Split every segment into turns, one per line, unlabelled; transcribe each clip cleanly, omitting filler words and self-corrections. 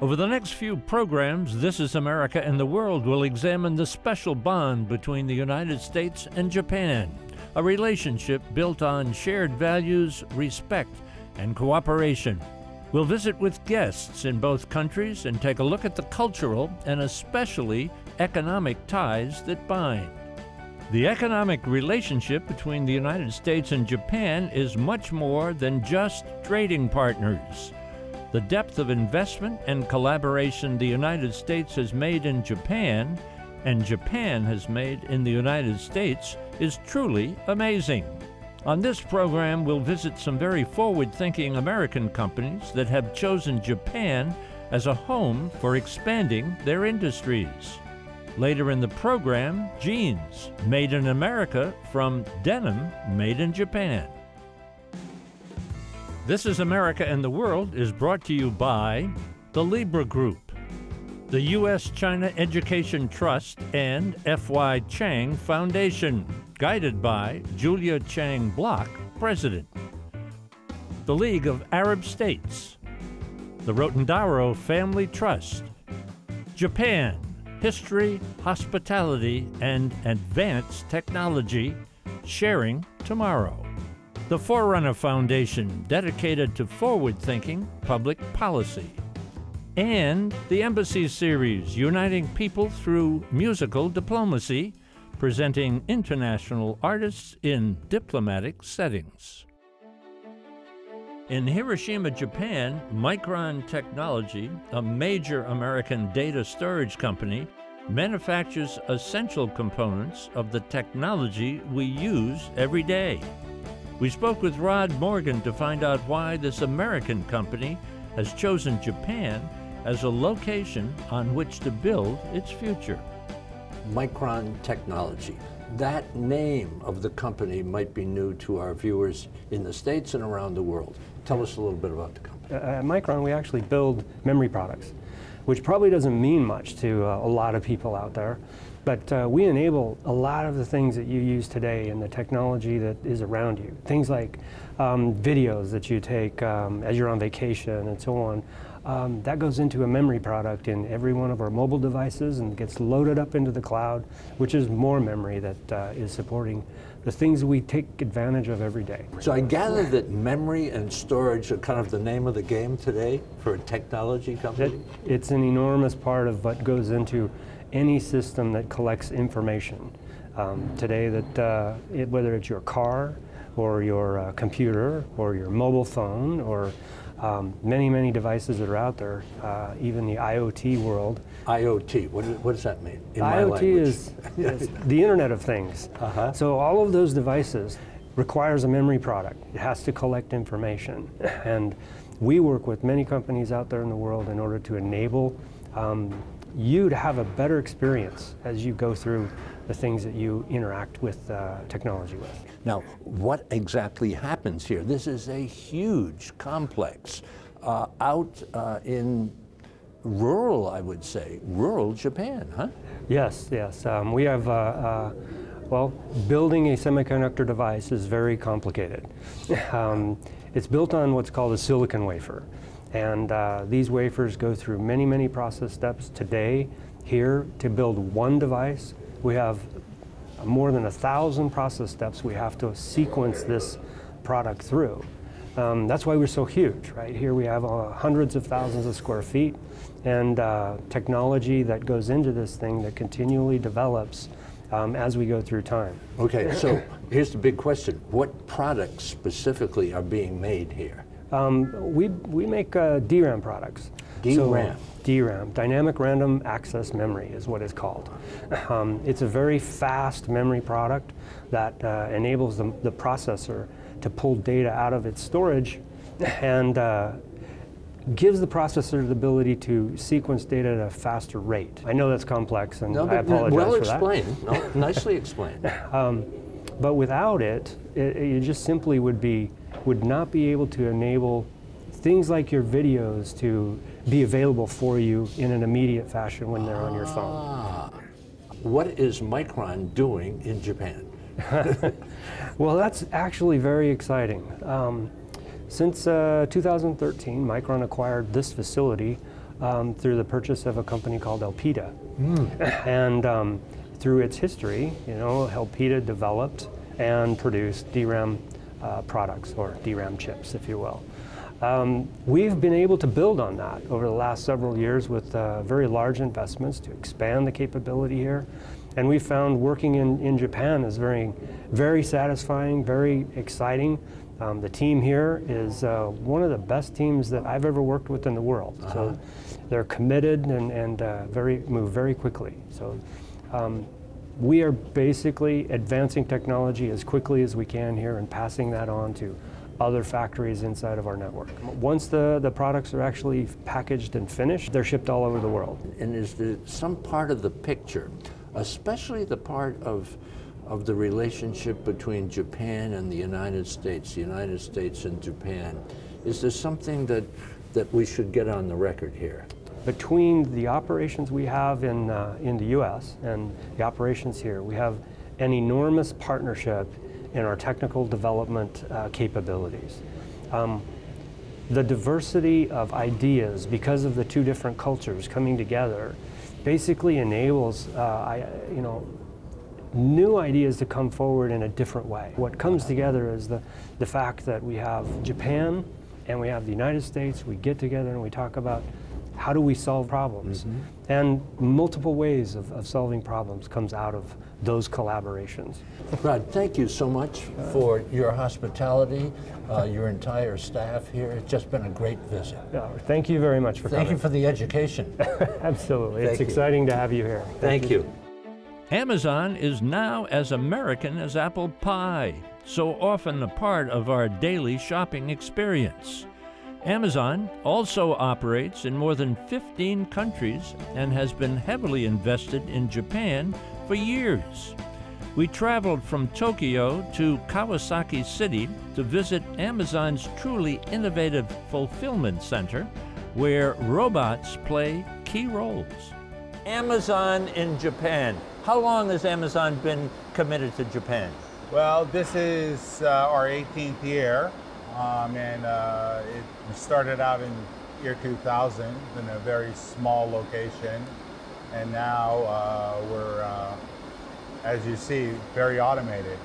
Over the next few programs, This is America and the World will examine the special bond between the United States and Japan, a relationship built on shared values, respect, and cooperation. We'll visit with guests in both countries and take a look at the cultural and especially economic ties that bind. The economic relationship between the United States and Japan is much more than just trading partners. The depth of investment and collaboration the United States has made in Japan and Japan has made in the United States is truly amazing. On this program, we'll visit some very forward-thinking American companies that have chosen Japan as a home for expanding their industries. Later in the program, jeans made in America from denim made in Japan. This is America and the World is brought to you by the Libra Group, the U.S.-China Education Trust, and F.Y. Chang Foundation, guided by Julia Chang Block, President. The League of Arab States, the Rotendaro Family Trust, Japan, History, Hospitality, and Advanced Technology, sharing tomorrow. The Forerunner Foundation, dedicated to forward-thinking public policy. And the Embassy Series, uniting people through musical diplomacy, presenting international artists in diplomatic settings. In Hiroshima, Japan, Micron Technology, a major American data storage company, manufactures essential components of the technology we use every day. We spoke with Rod Morgan to find out why this American company has chosen Japan as a location on which to build its future.
Micron Technology. That name of the company might be new to our viewers in the States and around the world. Tell us a little bit about the company.
At Micron, we actually build memory products, which probably doesn't mean much to a lot of people out there. But we enable a lot of the things that you use today and the technology that is around you. Things like videos that you take as you're on vacation and so on. That goes into a memory product in every one of our mobile devices and gets loaded up into the cloud, which is more memory that is supporting the things we take advantage of every day.
So I gather that memory and storage are kind of the name of the game today for a technology company?
It's an enormous part of what goes into any system that collects information. Today, whether it's your car or your computer or your mobile phone or many devices that are out there, even the IoT world.
IoT, what does that mean in my
IoT
language?
is the Internet of Things. So all of those devices requires a memory product. It has to collect information. And we work with many companies out there in the world in order to enable you to have a better experience as you go through the things that you interact with technology with.
Now, what exactly happens here? This is a huge complex out in rural, I would say, rural Japan, huh?
Yes. We have, well, building a semiconductor device is very complicated. It's built on what's called a silicon wafer. And these wafers go through many process steps. Today, here, to build one device, we have more than 1,000 process steps we have to sequence this product through. That's why we're so huge, right? Here we have hundreds of thousands of square feet and technology that goes into this thing that continually develops as we go through time.
Okay, so here's the big question. What products specifically are being made here?
We make DRAM products.
DRAM?
So, DRAM, Dynamic Random Access Memory is what it's called. It's a very fast memory product that enables the processor to pull data out of its storage and gives the processor the ability to sequence data at a faster rate. I know that's complex, and I apologize for that.
Well explained. No, nicely explained.
But without it, you just simply would not be able to enable things like your videos to be available for you in an immediate fashion when they're on your phone.
What is Micron doing in Japan?
Well, that's actually very exciting. Since 2013, Micron acquired this facility through the purchase of a company called Elpida. And through its history, you know, Elpida developed and produced DRAM products, or DRAM chips, if you will. We've been able to build on that over the last several years with very large investments to expand the capability here. And we found working in Japan is very, very satisfying, very exciting. The team here is one of the best teams that I've ever worked with in the world. So they're committed and move very quickly. So we are basically advancing technology as quickly as we can here and passing that on to other factories inside of our network. Once the products are actually packaged and finished, they're shipped all over the world.
And is there some part of the picture, especially the part of the relationship between Japan and the United States and Japan, is there something that we should get on the record here?
Between the operations we have in the U.S. and the operations here, we have an enormous partnership in our technical development capabilities. The diversity of ideas, because of the two different cultures coming together, basically enables new ideas to come forward in a different way. What comes together is the fact that we have Japan and we have the United States. We get together and we talk about how do we solve problems? And multiple ways of solving problems comes out of those collaborations.
Rod, thank you so much for your hospitality, your entire staff here. It's just been a great visit.
Thank you very much for coming.
Thank you for the education.
Absolutely. It's exciting to have you here.
Thank you.
Amazon is now as American as apple pie, so often a part of our daily shopping experience. Amazon also operates in more than 15 countries and has been heavily invested in Japan for years. We traveled from Tokyo to Kawasaki City to visit Amazon's truly innovative fulfillment center, where robots play key roles. Amazon in Japan. How long has Amazon been committed to Japan?
Well, this is our 18th year. It started out in year 2000 in a very small location, and now we're, as you see, very automated.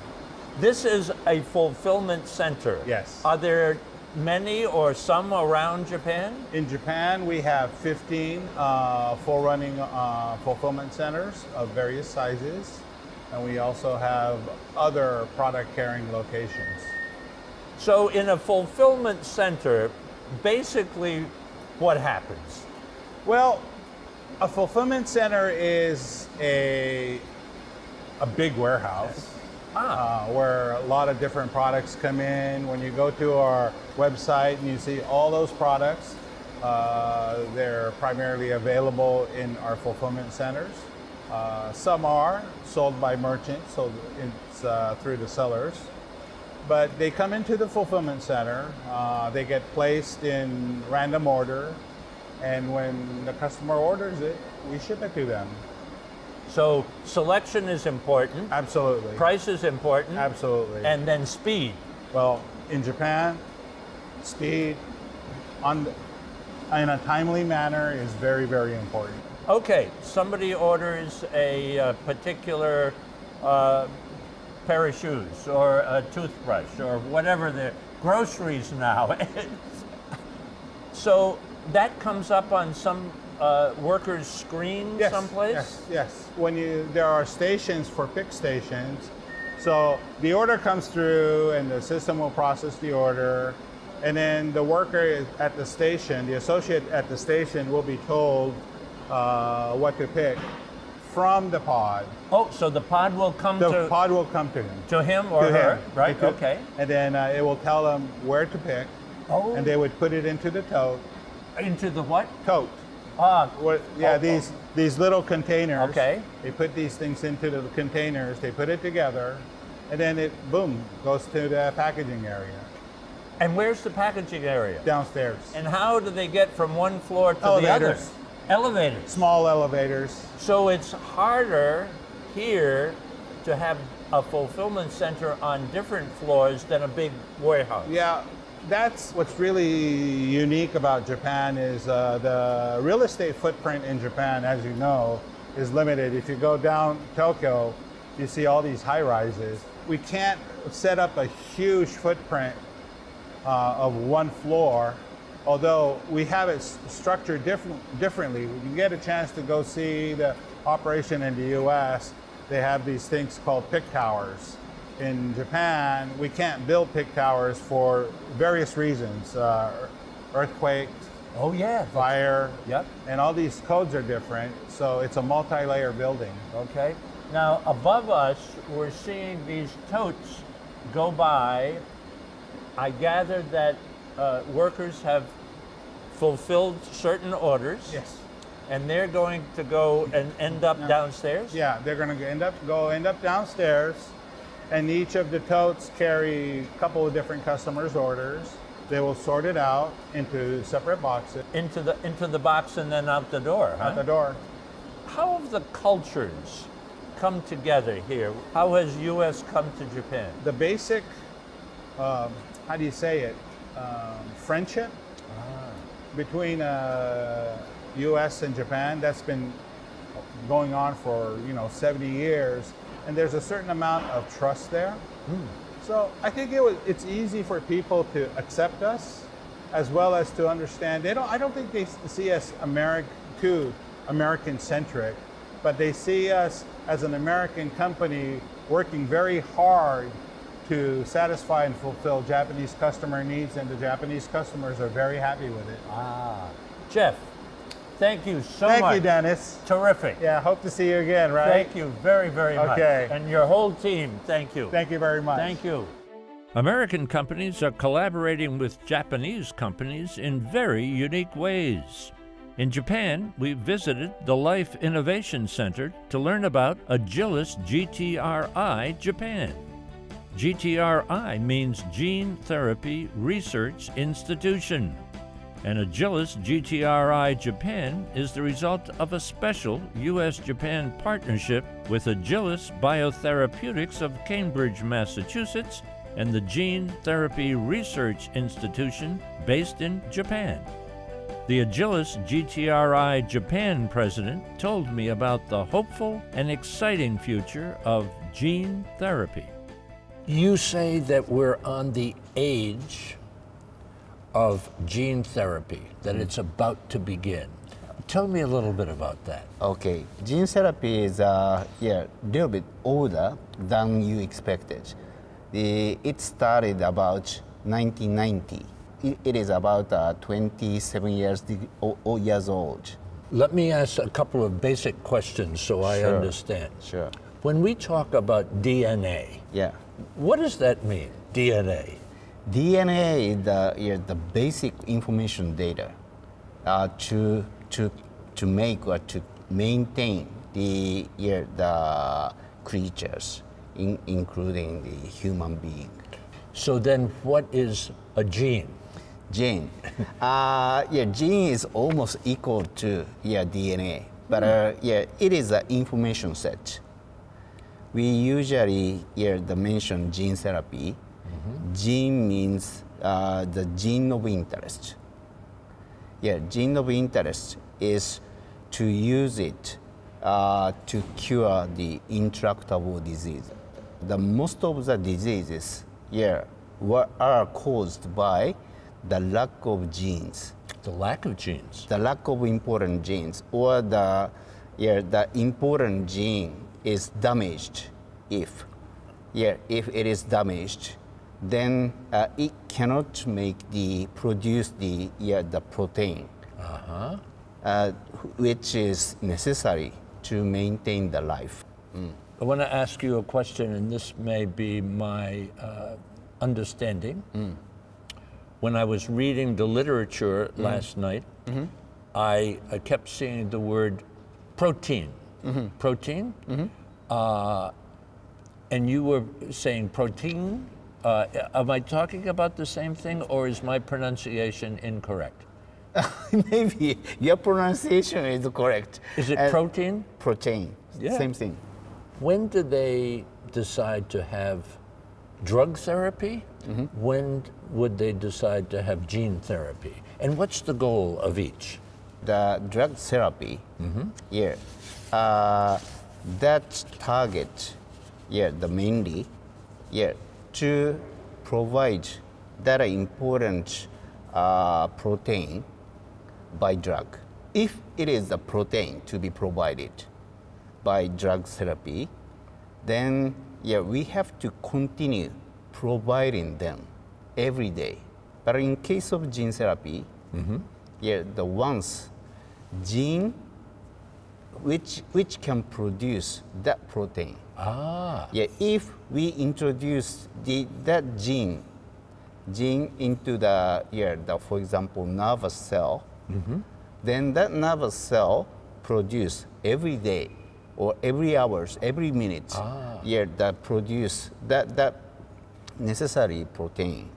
This is a fulfillment center.
Yes.
Are there many or some around Japan?
In Japan, we have 15 full running fulfillment centers of various sizes, and we also have other product carrying locations.
So in a fulfillment center, basically what happens?
Well, a fulfillment center is a big warehouse where a lot of different products come in. When you go to our website and you see all those products, they're primarily available in our fulfillment centers. Some are sold by merchants, so it's through the sellers. But they come into the fulfillment center, they get placed in random order, and when the customer orders it, we ship it to them.
So selection is important.
Absolutely.
Price is important.
Absolutely.
And then speed.
Well, in Japan, speed in a timely manner is very, very important.
Okay, somebody orders a particular pair of shoes or a toothbrush or whatever, the groceries now. So that comes up on some worker's screen someplace?
Yes. There are stations for pick stations. So the order comes through and the system will process the order, and then the worker at the station, the associate at the station, will be told what to pick from the pod.
Oh, so the pod will come
The pod will come to him.
To him or her, right? Okay.
And then it will tell them where to pick.
Oh.
And they would put it into the tote.
Into the what?
Tote. These little containers.
Okay.
They put these things into the containers, they put it together, and then it, boom, goes to the packaging area.
And where's the packaging area?
Downstairs.
And how do they get from one floor to the other?
Elevators.
Elevators.
Small elevators.
So it's harder here to have a fulfillment center on different floors than a big warehouse.
Yeah, that's what's really unique about Japan is the real estate footprint in Japan, as you know, is limited. If you go down Tokyo, you see all these high-rises. We can't set up a huge footprint of one floor, although we have it structured differently. When you get a chance to go see the operation in the US, they have these things called pick towers. In Japan, we can't build pick towers for various reasons. Earthquake,
Oh yeah.
fire,
Yep.
and all these codes are different, so it's a multi-layer building.
Okay. Now above us, we're seeing these totes go by. I gather that workers have fulfilled certain orders.
Yes.
And they're going to go and end up downstairs?
Yeah, they're going to end up downstairs, and each of the totes carry a couple of different customers' orders. They will sort it out into separate boxes.
Into the box and then out the door, huh?
Out the door.
How have the cultures come together here? How has U.S. come to Japan?
The basic, how do you say it, friendship between U.S. and Japan, that's been going on for 70 years, and there's a certain amount of trust there. So I think it's easy for people to accept us, as well as to understand. I don't think they see us too American-centric, but they see us as an American company working very hard to satisfy and fulfill Japanese customer needs, and the Japanese customers are very happy with it.
Jeff, thank you so much.
Thank you, Dennis.
Terrific.
Yeah, hope to see you again, right?
Thank you very, very much.
Okay.
And your whole team, thank you.
Thank you very much.
Thank you.
American companies are collaborating with Japanese companies in very unique ways. In Japan, we visited the Life Innovation Center to learn about Agilis GTRI Japan. GTRI means Gene Therapy Research Institution, and Agilis GTRI Japan is the result of a special U.S.-Japan partnership with Agilis Biotherapeutics of Cambridge, Massachusetts, and the Gene Therapy Research Institution based in Japan. The Agilis GTRI Japan president told me about the hopeful and exciting future of gene therapy.
You say that we're on the age of gene therapy, that it's about to begin. Tell me a little bit about that.
Okay, gene therapy is a little bit older than you expected. It started about 1990. It is about 27 years old.
Let me ask a couple of basic questions so I understand.
Sure.
When we talk about DNA, what does that mean, DNA?
DNA is the basic information data to make or to maintain the creatures, including the human being.
So then what is a gene?
Gene. Gene is almost equal to DNA, but it is an information set. We usually mention gene therapy. Gene means the gene of interest. Gene of interest is to use it to cure the intractable disease. The most of the diseases are caused by the lack of genes.
The lack of genes?
The lack of important genes, or the important gene is damaged. If it is damaged, then it cannot produce the protein, which is necessary to maintain the life.
I want to ask you a question, and this may be my understanding. When I was reading the literature last night, I kept seeing the word protein. Protein? And you were saying protein. Am I talking about the same thing, or is my pronunciation incorrect?
Maybe your pronunciation is correct.
Is it protein?
Protein,
Yeah.
same thing.
When did they decide to have drug therapy? When would they decide to have gene therapy? And what's the goal of each?
The drug therapy, yeah, that target, yeah, the mainly, yeah, to provide that important protein by drug. If it is the protein to be provided by drug therapy, then yeah, we have to continue providing them every day. But in case of gene therapy, yeah, the ones gene which can produce that protein. Yeah, if we introduce that gene into the for example nervous cell, then that nervous cell produce every day or every hours, every minute, yeah, that produce that necessary protein.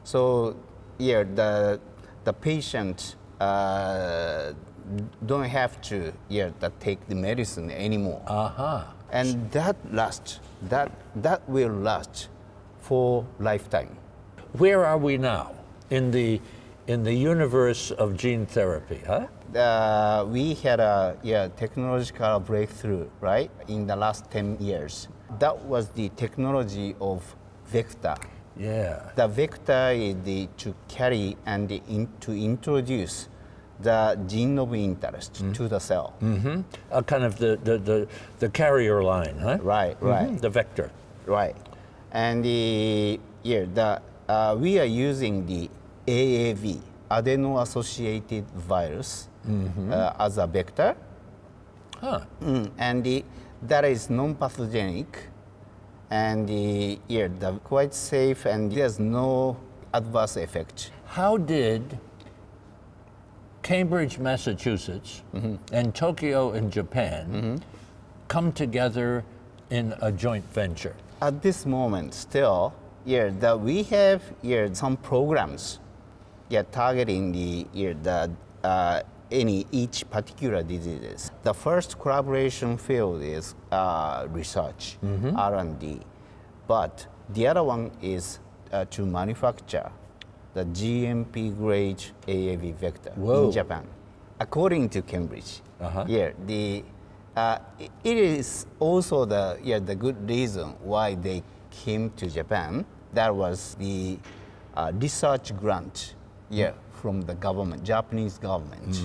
So yeah, the patient don't have to take the medicine anymore. And that will last for lifetime.
Where are we now in the universe of gene therapy, huh?
We had a technological breakthrough, right, in the last 10 years. That was the technology of vector.
Yeah.
The vector is to carry and to introduce the gene of interest to the cell.
Kind of the carrier line, huh?
Right, right.
The vector.
Right. And we are using the AAV, adeno-associated virus, as a vector. And that is non-pathogenic, and quite safe, and there's no adverse effect.
How did Cambridge, Massachusetts, and Tokyo in Japan come together in a joint venture?
At this moment, still, we have some programs targeting each particular diseases. The first collaboration field is research, R&D, but the other one is to manufacture the GMP grade AAV vector in Japan. According to Cambridge, it is also the good reason why they came to Japan. That was the research grant, from the government, Japanese government,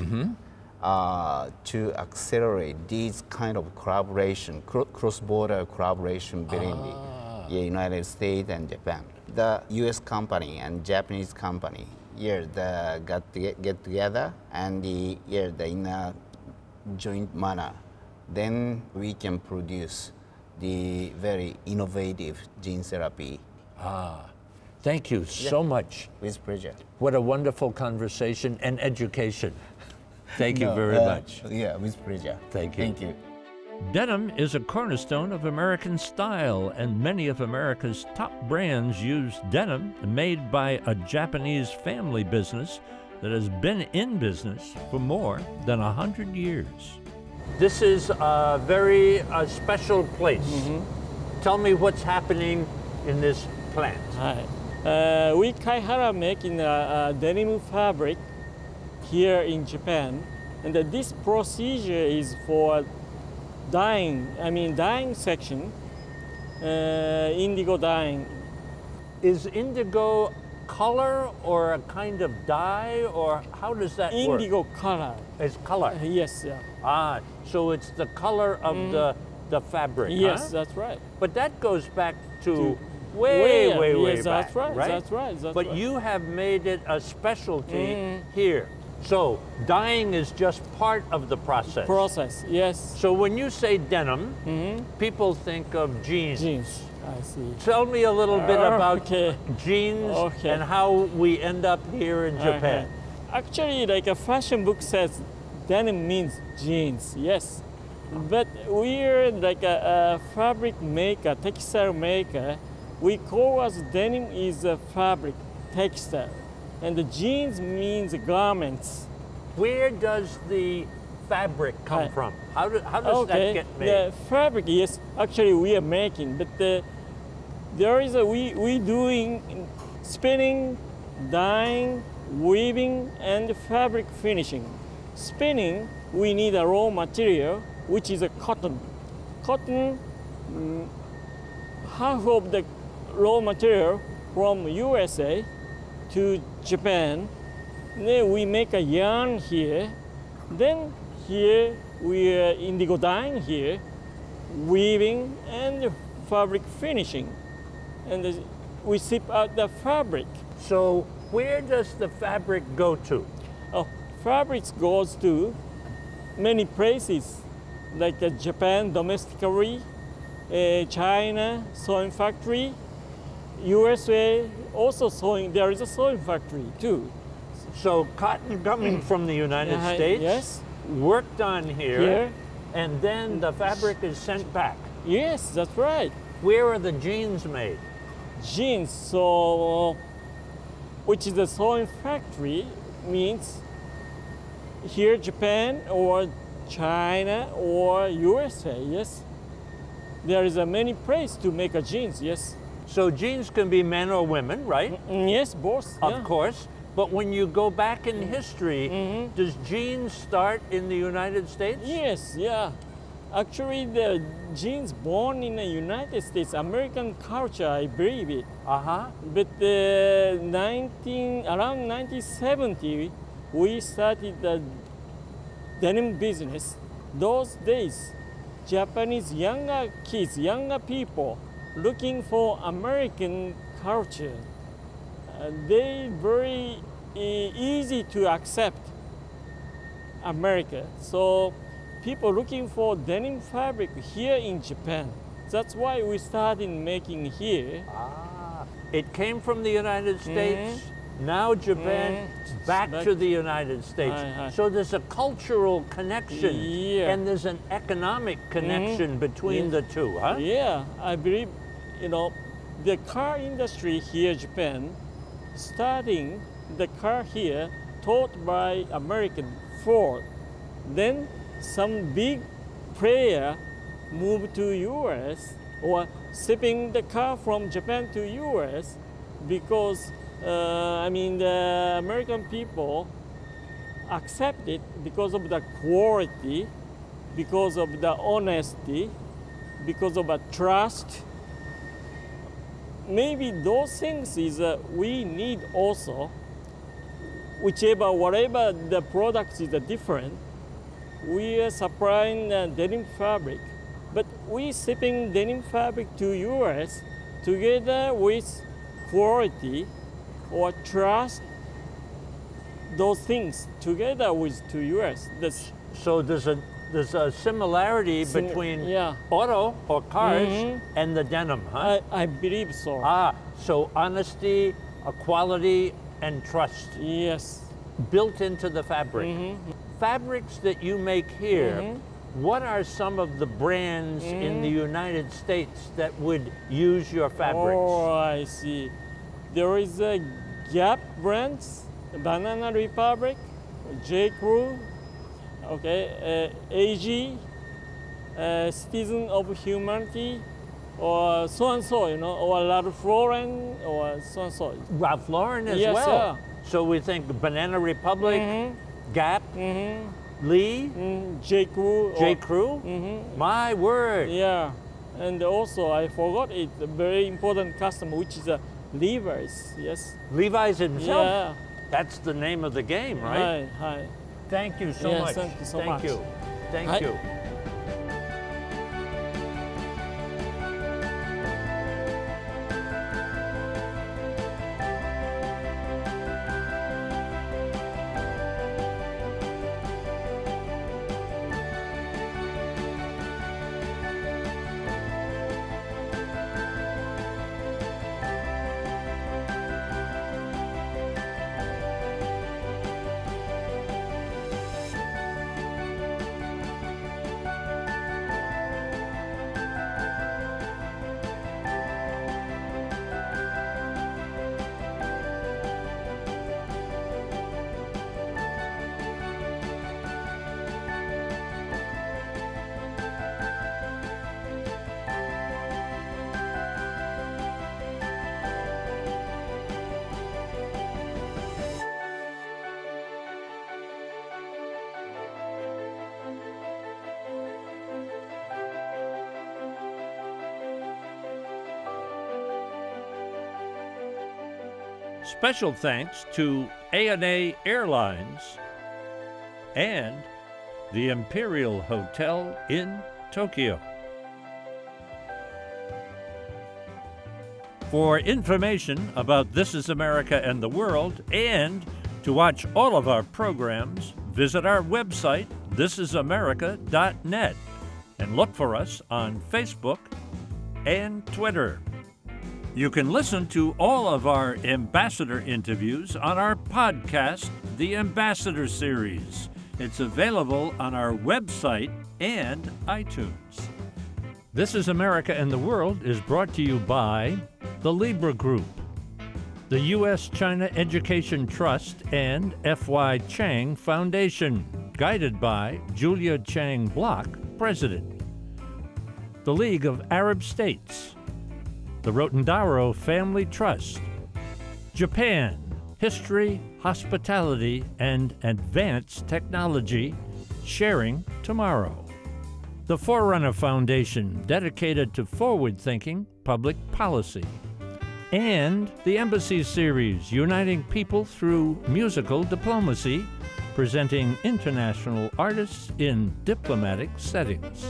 to accelerate these kind of collaboration, cross-border collaboration between the United States and Japan. The U.S. company and Japanese company, get together and in a joint manner, then we can produce the very innovative gene therapy.
Thank you so much.
With pleasure.
What a wonderful conversation and education. Thank you very much.
Yeah, with pleasure.
Thank you.
Thank you.
Denim is a cornerstone of American style, and many of America's top brands use denim made by a Japanese family business that has been in business for more than 100 years. This is a very special place. Tell me what's happening in this plant.
We Kaihara making denim fabric here in Japan, and this procedure is for dyeing. Dyeing section, indigo dyeing.
Is indigo color or a kind of dye, or how does that work?
Indigo color.
It's color.
Yes.
So it's the color of the fabric.
Yes,
huh?
That's right.
But that goes back to way
yes,
back.
That's right.
Right?
That's right.
But you have made it a specialty here. So dyeing is just part of the process.
Yes.
So when you say denim, people think of jeans.
Jeans, I see.
Tell me a little bit about jeans
and
how we end up here in Japan.
Actually, like a fashion book says, denim means jeans, yes. But we're like a fabric maker, textile maker. We call us denim is a fabric, textile. And the jeans means garments.
Where does the fabric come from? How does that get made?
The fabric, yes, actually we are making, but there is a we doing spinning, dyeing, weaving, and fabric finishing. Spinning, we need a raw material, which is a cotton. Cotton, half of the raw material from USA to Japan. Then we make a yarn here. Then here we are indigo dyeing here, weaving and fabric finishing. And we ship out the fabric.
So where does the fabric go to?
Oh, fabrics goes to many places, like Japan domestically, China sewing factory, USA also sewing. There is a sewing factory too.
So cotton coming from the United States,
yes,
worked on here,
here,
and then the fabric is sent back.
yes, that's right.
Where are the jeans made?
Jeans, so which is the sewing factory means here Japan or China or USA, yes. There is a many place to make a jeans, yes.
So jeans can be men or women, right?
Yes, both.
Of
yeah.
course. But when you go back in history, does jeans start in the United States?
Yes, yeah. Actually, the jeans born in the United States, American culture, I believe it.
Uh-huh.
But around 1970, we started the denim business. Those days, Japanese younger kids, younger people, looking for American culture. They very easy to accept America. So people looking for denim fabric here in Japan. That's why we started making here.
Ah, it came from the United States. Now Japan, back to the United States. So there's a cultural connection and there's an economic connection between the two, huh?
Yeah, I believe, the car industry here, Japan, starting the car here taught by American Ford. Then some big player moved to US or shipping the car from Japan to US because the American people accept it because of the quality, because of the honesty, because of the trust. Maybe those things is we need also, whatever the product is different, we are supplying denim fabric, but we shipping denim fabric to US together with quality or trust, those things together with to US.
So there's a similarity between auto or cars and the denim, huh?
I believe so.
Ah, so honesty, equality, and trust.
Yes.
Built into the fabric. Fabrics that you make here, what are some of the brands in the United States that would use your fabrics?
Oh, I see. There is a Gap brands, Banana Republic, J. Crew, AG, Citizen of Humanity, or so-and-so, or Ralph Lauren, or so-and-so.
Ralph Lauren as
yes,
well.
Yeah.
So we think Banana Republic, Gap, Lee,
J. Crew.
J. Crew? My word.
Yeah, and also I forgot it, a very important customer, which is Levi's, yes.
Levi's himself?
Yeah.
That's the name of the game, right?
Hi.
Thank you so much.
Thank you so much.
Thank you. Special thanks to ANA Airlines and the Imperial Hotel in Tokyo. For information about This Is America and the World, and to watch all of our programs, visit our website, thisisamerica.net, and look for us on Facebook and Twitter. You can listen to all of our ambassador interviews on our podcast, The Ambassador Series. It's available on our website and iTunes. This is America and the World is brought to you by the Libra Group, the U.S.-China Education Trust, and F.Y. Chang Foundation, guided by Julia Chang Block, President. The League of Arab States, the Rotendaro Family Trust, Japan, History, Hospitality, and Advanced Technology, sharing tomorrow. The Forerunner Foundation, dedicated to forward-thinking public policy. And the Embassy Series, uniting people through musical diplomacy, presenting international artists in diplomatic settings.